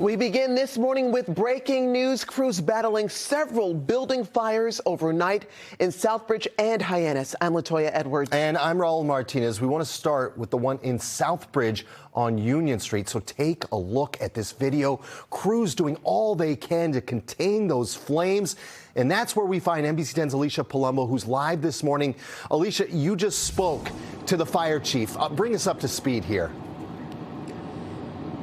We begin this morning with breaking news. Crews battling several building fires overnight in Southbridge and Hyannis. I'm Latoya Edwards. And I'm Raul Martinez. We want to start with the one in Southbridge on Union Street. So take a look at this video. Crews doing all they can to contain those flames. And that's where we find NBC 10's Alicia Palumbo, who's live this morning. Alicia, you just spoke to the fire chief. Bring us up to speed here.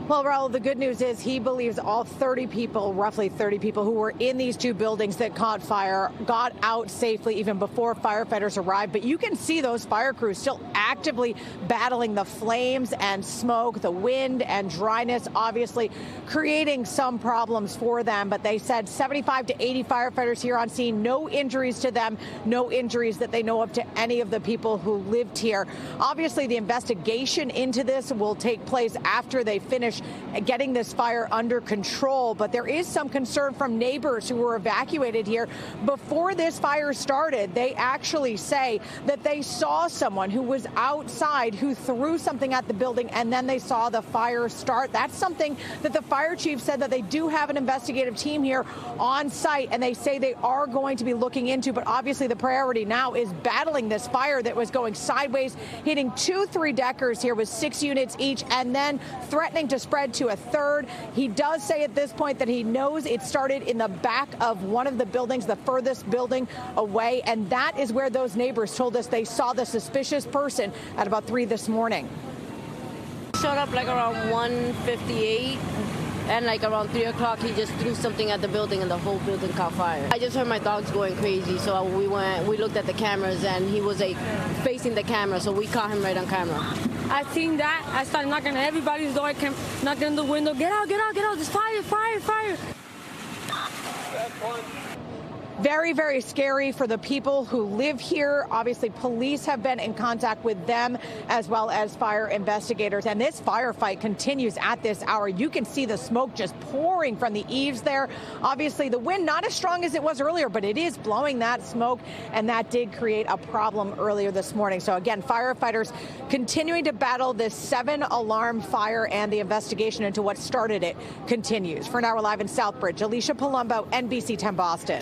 Well, Raul, the good news is he believes all 30 people, roughly 30 people who were in these two buildings that caught fire, got out safely even before firefighters arrived. But you can see those fire crews still actively battling the flames and smoke, the wind and dryness, obviously creating some problems for them. But they said 75 to 80 firefighters here on scene, no injuries to them, no injuries that they know of to any of the people who lived here. Obviously, the investigation into this will take place after they finish getting this fire under control. But there is some concern from neighbors who were evacuated here before this fire started. They actually say that they saw someone who was outside who threw something at the building, and then they saw the fire start. That's something that the fire chief said that they do have an investigative team here on site, and they say they are going to be looking into. But obviously the priority now is battling this fire that was going sideways, hitting 2 3-deckers here with 6 units each, and then threatening to spread to a third. He does say at this point that he knows it started in the back of one of the buildings, the furthest building away, and that is where those neighbors told us they saw the suspicious person at about 3 this morning. Showed up like around 1:58, and like around 3 o'clock he just threw something at the building and the whole building caught fire. I just heard my dogs going crazy, so we looked at the cameras and he was like facing the camera, so we caught him right on camera. I seen that. I started knocking at everybody's door. I kept knocking on the window. Get out, get out, get out. There's fire, fire, fire. Very, very scary for the people who live here. Obviously, police have been in contact with them as well as fire investigators. And this firefight continues at this hour. You can see the smoke just pouring from the eaves there. Obviously, the wind not as strong as it was earlier, but it is blowing that smoke. And that did create a problem earlier this morning. So again, firefighters continuing to battle this 7-alarm fire, and the investigation into what started it continues. For now, we're live in Southbridge. Alicia Palumbo, NBC 10 Boston.